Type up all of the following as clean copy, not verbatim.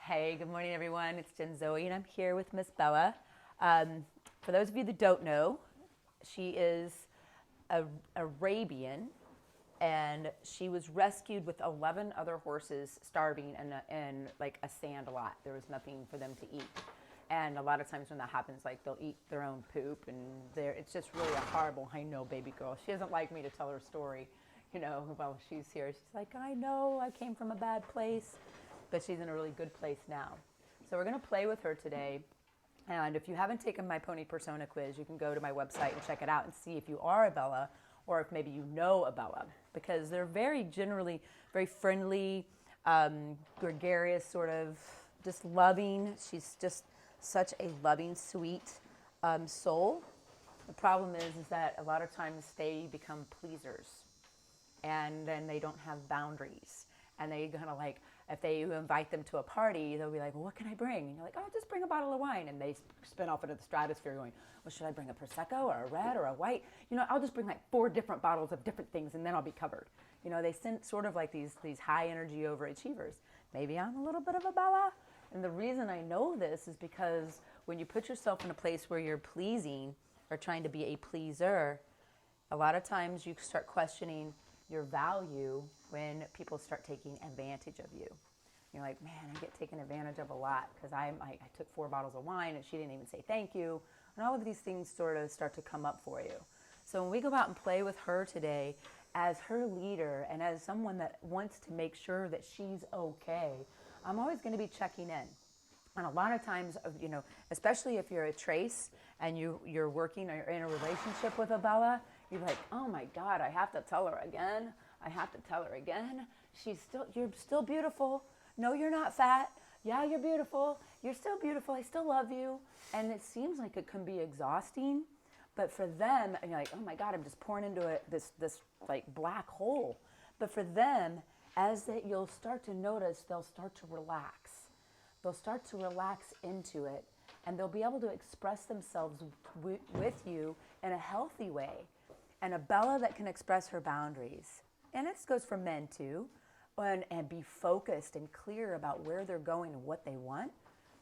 Hey, good morning, everyone. It's Jen Zoe, and I'm here with Miss Bella. For those of you that don't know, she is a Arabian, and she was rescued with 11 other horses starving in like a sand lot. There was nothing for them to eat. And a lot of times when that happens, like they'll eat their own poop, and it's just really a horrible, I know, baby girl. She doesn't like me to tell her story, while she's here. She's like, I know, I came from a bad place, but she's in a really good place now. So we're going to play with her today. And if you haven't taken my pony persona quiz, you can go to my website and check it out and see if you are a Bella or if maybe you know a Bella, because they're generally very friendly, gregarious, sort of just loving. She's just such a loving, sweet soul. The problem is that a lot of times they become pleasers, and then they don't have boundaries. And they kind of like, if they invite them to a party, they'll be like, well, what can I bring? And you're like, oh, just bring a bottle of wine. And they spin off into the stratosphere going, well, should I bring a Prosecco or a red or a white? I'll just bring like 4 different bottles of different things and then I'll be covered. They send sort of like these high energy overachievers. Maybe I'm a little bit of a Bella. And the reason I know this is because when you put yourself in a place where you're pleasing or trying to be a pleaser, a lot of times you start questioning your value when people start taking advantage of you. You're like, man, I get taken advantage of a lot because I took 4 bottles of wine and she didn't even say thank you. And all of these things sort of start to come up for you. So when we go out and play with her today, as her leader and as someone that wants to make sure that she's okay, I'm always going to be checking in. And a lot of times, especially if you're a Trace and you're working or you're in a relationship with a Bella, you're like, oh my God, I have to tell her again. I have to tell her again. You're still beautiful. No, you're not fat. Yeah, you're beautiful. You're still beautiful. I still love you. And it seems like it can be exhausting. But for them, and you're like, oh my God, I'm just pouring into this like black hole. But for them, you'll start to notice, they'll start to relax. They'll start to relax into it. And they'll be able to express themselves with you in a healthy way. And a Bella that can express her boundaries, and this goes for men too, and be focused and clear about where they're going and what they want,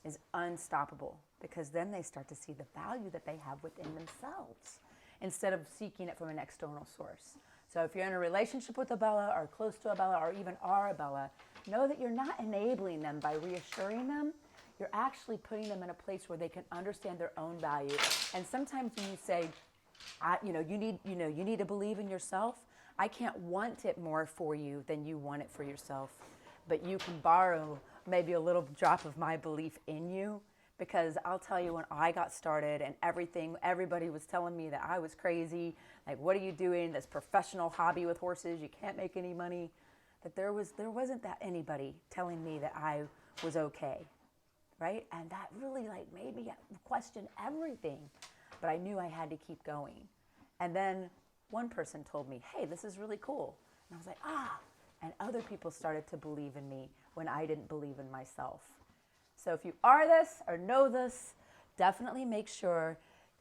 is unstoppable, because then they start to see the value that they have within themselves instead of seeking it from an external source. So if you're in a relationship with a Bella or close to a Bella or even are a Bella, know that you're not enabling them by reassuring them. You're actually putting them in a place where they can understand their own value. And sometimes when you say, you need to believe in yourself. I can't want it more for you than you want it for yourself. But you can borrow maybe a little drop of my belief in you, because I'll tell you, when I got started and everybody was telling me that I was crazy. Like, what are you doing? This professional hobby with horses, you can't make any money. That there wasn't that anybody telling me that I was okay, right? And that really made me question everything. But I knew I had to keep going. And then one person told me, hey, this is really cool. And I was like, and other people started to believe in me when I didn't believe in myself. So if you are this or know this, definitely make sure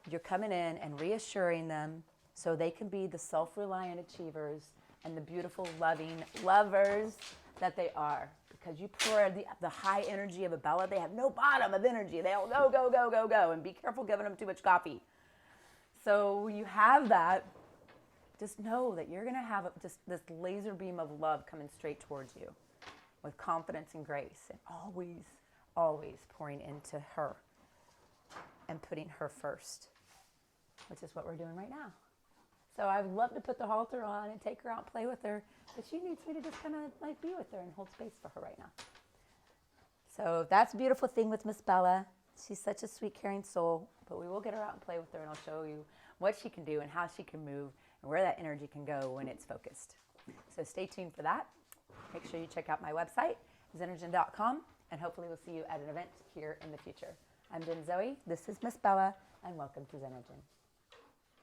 you're coming in and reassuring them so they can be the self-reliant achievers and the beautiful, loving lovers that they are. Because you pour the high energy of a Bella, they have no bottom of energy. They'll go, go, go, go, go. And be careful giving them too much coffee. So when you have that, just know that you're going to have just this laser beam of love coming straight towards you with confidence and grace, and always, always pouring into her and putting her first, which is what we're doing right now. So I'd love to put the halter on and take her out and play with her, but she needs me to just kind of be with her and hold space for her right now. So that's a beautiful thing with Miss Bella. She's such a sweet, caring soul, but we will get her out and play with her, and I'll show you what she can do and how she can move and where that energy can go when it's focused. So stay tuned for that. Make sure you check out my website, zenergen.com, and hopefully we'll see you at an event here in the future. I'm Jen Zoe, this is Miss Bella, and welcome to Zenergen.